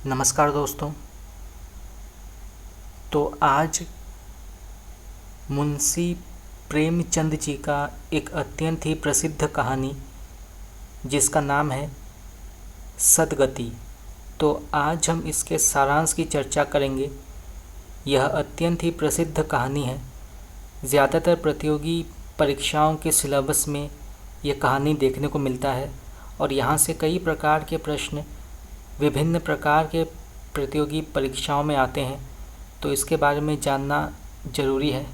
नमस्कार दोस्तों। तो आज मुंशी प्रेमचंद जी का एक अत्यंत ही प्रसिद्ध कहानी जिसका नाम है सदगति। तो आज हम इसके सारांश की चर्चा करेंगे। यह अत्यंत ही प्रसिद्ध कहानी है। ज़्यादातर प्रतियोगी परीक्षाओं के सिलेबस में यह कहानी देखने को मिलता है और यहाँ से कई प्रकार के प्रश्न विभिन्न प्रकार के प्रतियोगी परीक्षाओं में आते हैं। तो इसके बारे में जानना ज़रूरी है।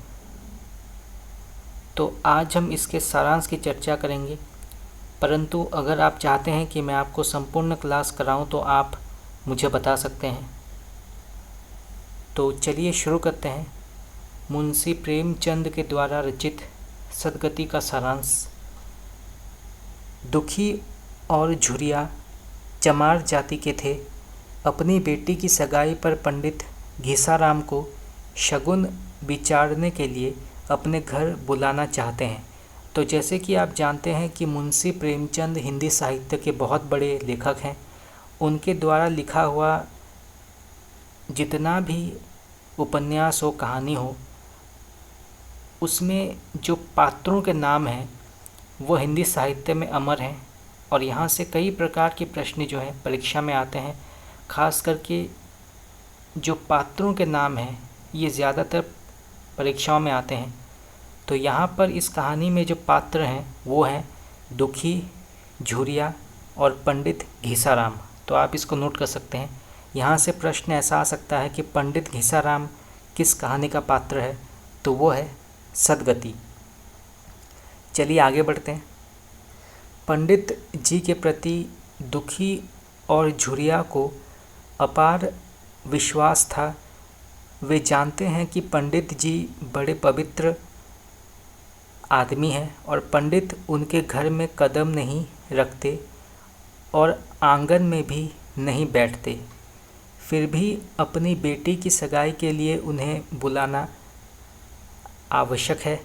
तो आज हम इसके सारांश की चर्चा करेंगे, परंतु अगर आप चाहते हैं कि मैं आपको संपूर्ण क्लास कराऊं तो आप मुझे बता सकते हैं। तो चलिए शुरू करते हैं। मुंशी प्रेमचंद के द्वारा रचित सदगति का सारांश। दुखी और झुरिया चमार जाति के थे। अपनी बेटी की सगाई पर पंडित घीसाराम को शगुन विचारने के लिए अपने घर बुलाना चाहते हैं। तो जैसे कि आप जानते हैं कि मुंशी प्रेमचंद हिंदी साहित्य के बहुत बड़े लेखक हैं। उनके द्वारा लिखा हुआ जितना भी उपन्यास हो, कहानी हो, उसमें जो पात्रों के नाम हैं वो हिंदी साहित्य में अमर हैं। और यहाँ से कई प्रकार के प्रश्न जो हैं परीक्षा में आते हैं। खास करके जो पात्रों के नाम हैं ये ज़्यादातर परीक्षाओं में आते हैं। तो यहाँ पर इस कहानी में जो पात्र हैं वो हैं दुखी, झुरिया और पंडित घीसाराम। तो आप इसको नोट कर सकते हैं। यहाँ से प्रश्न ऐसा आ सकता है कि पंडित घीसाराम किस कहानी का पात्र है, तो वो है सदगति। चलिए आगे बढ़ते हैं। पंडित जी के प्रति दुखी और झुरिया को अपार विश्वास था। वे जानते हैं कि पंडित जी बड़े पवित्र आदमी हैं और पंडित उनके घर में कदम नहीं रखते और आंगन में भी नहीं बैठते। फिर भी अपनी बेटी की सगाई के लिए उन्हें बुलाना आवश्यक है।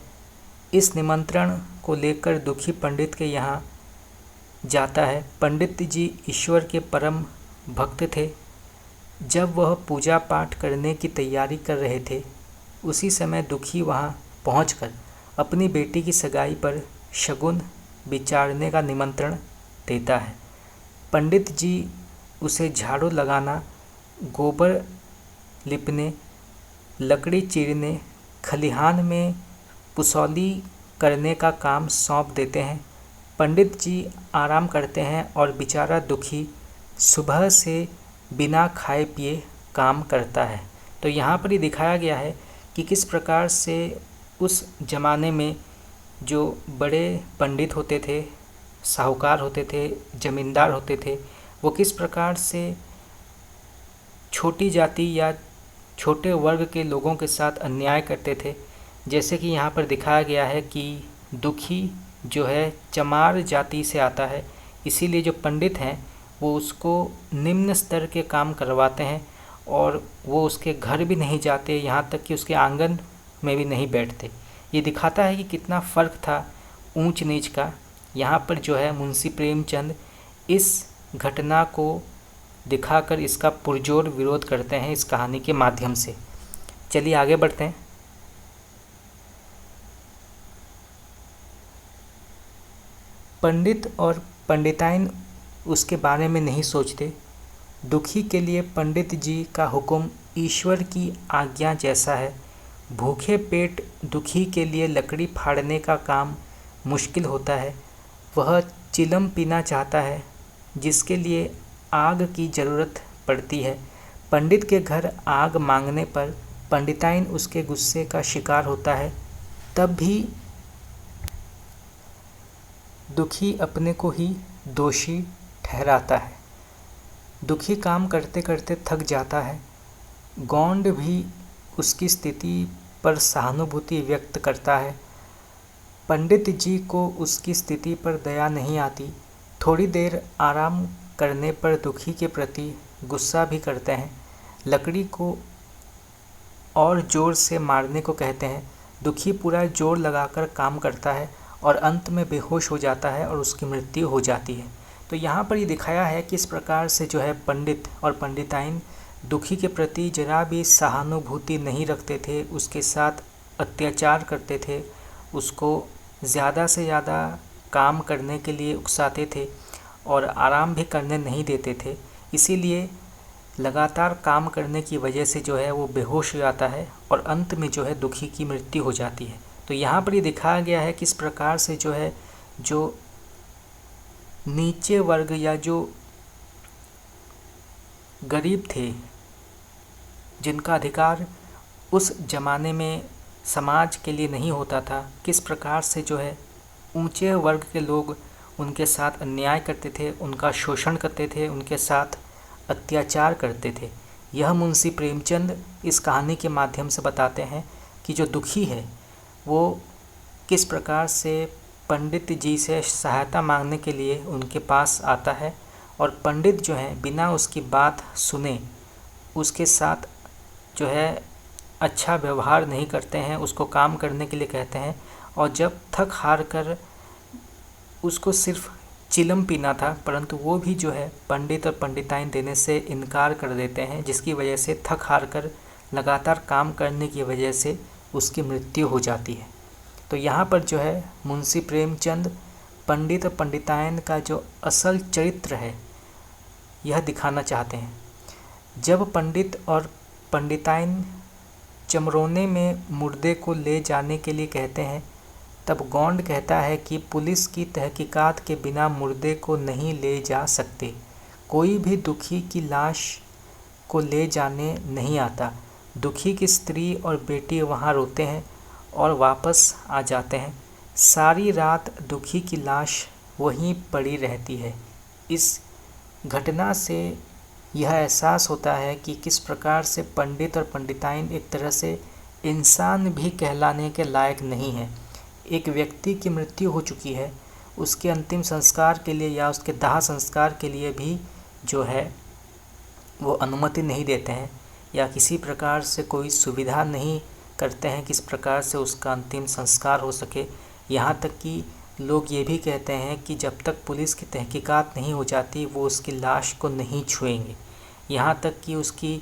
इस निमंत्रण को लेकर दुखी पंडित के यहाँ जाता है। पंडित जी ईश्वर के परम भक्त थे। जब वह पूजा पाठ करने की तैयारी कर रहे थे, उसी समय दुखी वहां पहुंचकर अपनी बेटी की सगाई पर शगुन विचारने का निमंत्रण देता है। पंडित जी उसे झाड़ू लगाना, गोबर लिपने, लकड़ी चीरने, खलिहान में पुसौली करने का काम सौंप देते हैं। पंडित जी आराम करते हैं और बेचारा दुखी सुबह से बिना खाए पिए काम करता है। तो यहाँ पर ही दिखाया गया है कि किस प्रकार से उस ज़माने में जो बड़े पंडित होते थे, साहूकार होते थे, ज़मींदार होते थे, वो किस प्रकार से छोटी जाति या छोटे वर्ग के लोगों के साथ अन्याय करते थे। जैसे कि यहाँ पर दिखाया गया है कि दुखी जो है चमार जाति से आता है, इसीलिए जो पंडित हैं वो उसको निम्न स्तर के काम करवाते हैं और वो उसके घर भी नहीं जाते, यहाँ तक कि उसके आंगन में भी नहीं बैठते। ये दिखाता है कि कितना फ़र्क था ऊंच नीच का। यहाँ पर जो है मुंशी प्रेमचंद इस घटना को दिखाकर इसका पुरजोर विरोध करते हैं इस कहानी के माध्यम से। चलिए आगे बढ़ते हैं। पंडित और पंडिताइन उसके बारे में नहीं सोचते। दुखी के लिए पंडित जी का हुक्म ईश्वर की आज्ञा जैसा है। भूखे पेट दुखी के लिए लकड़ी फाड़ने का काम मुश्किल होता है। वह चिलम पीना चाहता है जिसके लिए आग की ज़रूरत पड़ती है। पंडित के घर आग मांगने पर पंडिताइन उसके गुस्से का शिकार होता है। तब भी दुखी अपने को ही दोषी ठहराता है। दुखी काम करते करते थक जाता है। गौंड भी उसकी स्थिति पर सहानुभूति व्यक्त करता है। पंडित जी को उसकी स्थिति पर दया नहीं आती। थोड़ी देर आराम करने पर दुखी के प्रति गुस्सा भी करते हैं। लकड़ी को और ज़ोर से मारने को कहते हैं। दुखी पूरा जोर लगाकर काम करता है और अंत में बेहोश हो जाता है और उसकी मृत्यु हो जाती है। तो यहाँ पर ये दिखाया है कि इस प्रकार से जो है पंडित और पंडिताइन दुखी के प्रति जरा भी सहानुभूति नहीं रखते थे, उसके साथ अत्याचार करते थे, उसको ज़्यादा से ज़्यादा काम करने के लिए उकसाते थे और आराम भी करने नहीं देते थे। इसीलिए लगातार काम करने की वजह से जो है वो बेहोश हो जाता है और अंत में जो है दुखी की मृत्यु हो जाती है। तो यहाँ पर ये दिखाया गया है कि इस प्रकार से जो है जो नीचे वर्ग या जो गरीब थे, जिनका अधिकार उस ज़माने में समाज के लिए नहीं होता था, किस प्रकार से जो है ऊंचे वर्ग के लोग उनके साथ अन्याय करते थे, उनका शोषण करते थे, उनके साथ अत्याचार करते थे। यह मुंशी प्रेमचंद इस कहानी के माध्यम से बताते हैं कि जो दुखी है वो किस प्रकार से पंडित जी से सहायता मांगने के लिए उनके पास आता है और पंडित जो है बिना उसकी बात सुने उसके साथ जो है अच्छा व्यवहार नहीं करते हैं, उसको काम करने के लिए कहते हैं और जब थक हार कर उसको सिर्फ चिलम पीना था, परंतु वो भी जो है पंडित और पंडिताइन देने से इनकार कर देते हैं, जिसकी वजह से थक हार कर लगातार काम करने की वजह से उसकी मृत्यु हो जाती है। तो यहाँ पर जो है मुंशी प्रेमचंद पंडित और पंडिताइन का जो असल चरित्र है यह दिखाना चाहते हैं। जब पंडित और पंडिताइन चमरोने में मुर्दे को ले जाने के लिए कहते हैं, तब गौंड कहता है कि पुलिस की तहकीकात के बिना मुर्दे को नहीं ले जा सकते, कोई भी दुखी की लाश को ले जाने नहीं आता। दुखी की स्त्री और बेटी वहाँ रोते हैं और वापस आ जाते हैं। सारी रात दुखी की लाश वहीं पड़ी रहती है। इस घटना से यह एहसास होता है कि किस प्रकार से पंडित और पंडिताइन एक तरह से इंसान भी कहलाने के लायक नहीं है। एक व्यक्ति की मृत्यु हो चुकी है, उसके अंतिम संस्कार के लिए या उसके दाह संस्कार के लिए भी जो है वो अनुमति नहीं देते हैं या किसी प्रकार से कोई सुविधा नहीं करते हैं किस प्रकार से उसका अंतिम संस्कार हो सके। यहाँ तक कि लोग ये भी कहते हैं कि जब तक पुलिस की तहकीकात नहीं हो जाती वो उसकी लाश को नहीं छुएंगे। यहाँ तक कि उसकी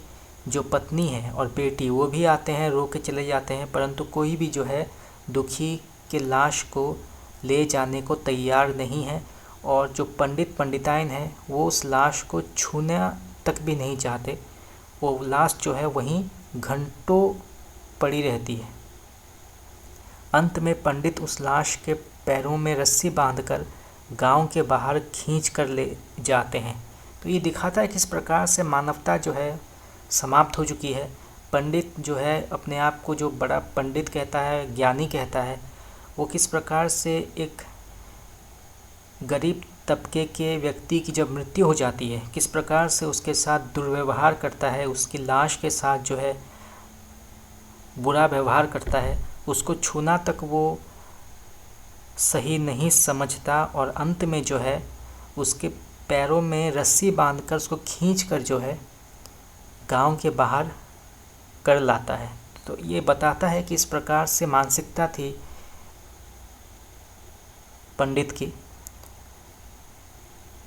जो पत्नी है और बेटी वो भी आते हैं, रो के चले जाते हैं, परंतु कोई भी जो है दुखी के लाश को ले जाने को तैयार नहीं है। और जो पंडित पंडिताइन हैं वो उस लाश को छूना तक भी नहीं चाहते। वो लाश जो है वहीं घंटों पड़ी रहती है। अंत में पंडित उस लाश के पैरों में रस्सी बांधकर गांव के बाहर खींच कर ले जाते हैं। तो ये दिखाता है किस प्रकार से मानवता जो है समाप्त हो चुकी है। पंडित जो है अपने आप को जो बड़ा पंडित कहता है, ज्ञानी कहता है, वो किस प्रकार से एक गरीब तबके के व्यक्ति की जब मृत्यु हो जाती है किस प्रकार से उसके साथ दुर्व्यवहार करता है, उसकी लाश के साथ जो है बुरा व्यवहार करता है, उसको छूना तक वो सही नहीं समझता और अंत में जो है उसके पैरों में रस्सी बांधकर उसको खींचकर जो है गांव के बाहर कर लाता है। तो ये बताता है कि इस प्रकार से मानसिकता थी पंडित की।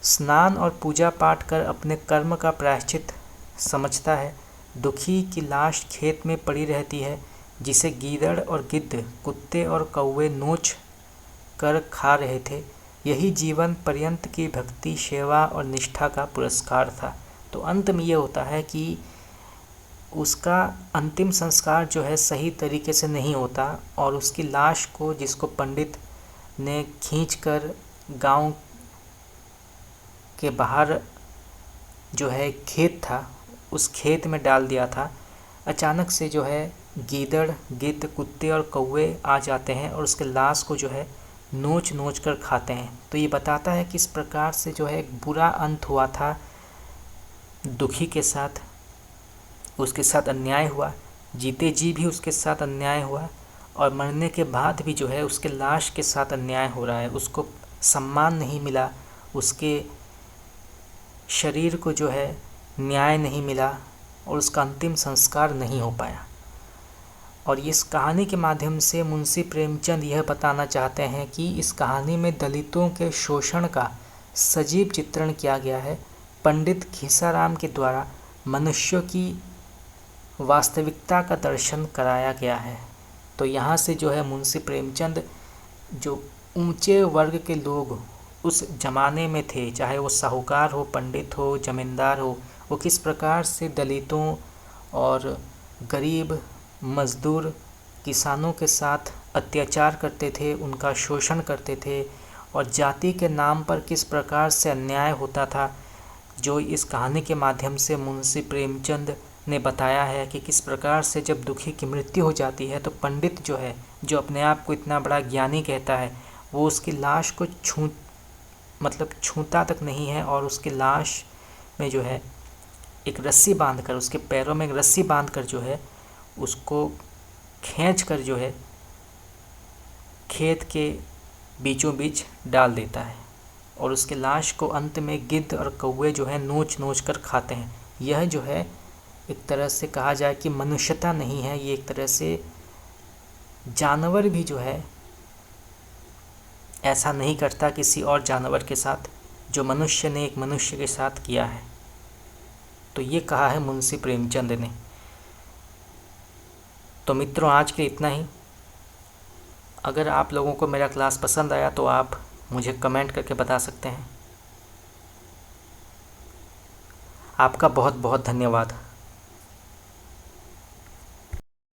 स्नान और पूजा पाठ कर अपने कर्म का प्रायश्चित समझता है। दुखी की लाश खेत में पड़ी रहती है जिसे गीदड़ और गिद्ध, कुत्ते और कौवे नोच कर खा रहे थे। यही जीवन पर्यंत की भक्ति, सेवा और निष्ठा का पुरस्कार था। तो अंत में ये होता है कि उसका अंतिम संस्कार जो है सही तरीके से नहीं होता और उसकी लाश को, जिसको पंडित ने खींचकर गांव के बाहर जो है खेत था उस खेत में डाल दिया था, अचानक से जो है गीदड़, गिद्ध, कुत्ते और कौवे आ जाते हैं और उसके लाश को जो है नोच नोच कर खाते हैं। तो ये बताता है कि इस प्रकार से जो है एक बुरा अंत हुआ था दुखी के साथ, उसके साथ अन्याय हुआ, जीते जी भी उसके साथ अन्याय हुआ और मरने के बाद भी जो है उसके लाश के साथ अन्याय हो रहा है। उसको सम्मान नहीं मिला, उसके शरीर को जो है न्याय नहीं मिला और उसका अंतिम संस्कार नहीं हो पाया। और इस कहानी के माध्यम से मुंशी प्रेमचंद यह बताना चाहते हैं कि इस कहानी में दलितों के शोषण का सजीव चित्रण किया गया है। पंडित घीसाराम के द्वारा मनुष्यों की वास्तविकता का दर्शन कराया गया है। तो यहाँ से जो है मुंशी प्रेमचंद जो ऊंचे वर्ग के लोग उस ज़माने में थे, चाहे वो साहूकार हो, पंडित हो, जमींदार हो, वो किस प्रकार से दलितों और गरीब मज़दूर किसानों के साथ अत्याचार करते थे, उनका शोषण करते थे और जाति के नाम पर किस प्रकार से अन्याय होता था, जो इस कहानी के माध्यम से मुंशी प्रेमचंद ने बताया है कि किस प्रकार से जब दुखी की मृत्यु हो जाती है तो पंडित जो है, जो अपने आप को इतना बड़ा ज्ञानी कहता है, वो उसकी लाश को छूता तक नहीं है और उसकी लाश में जो है एक रस्सी बांधकर, उसके पैरों में एक रस्सी बांधकर जो है उसको खींचकर जो है खेत के बीचों बीच डाल देता है और उसके लाश को अंत में गिद्ध और कौवे जो है नोच नोच कर खाते हैं। यह जो है एक तरह से कहा जाए कि मनुष्यता नहीं है, ये एक तरह से जानवर भी जो है ऐसा नहीं करता किसी और जानवर के साथ जो मनुष्य ने एक मनुष्य के साथ किया है। तो ये कहा है मुंशी प्रेमचंद ने। तो मित्रों, आज के इतना ही। अगर आप लोगों को मेरा क्लास पसंद आया तो आप मुझे कमेंट करके बता सकते हैं। आपका बहुत बहुत धन्यवाद।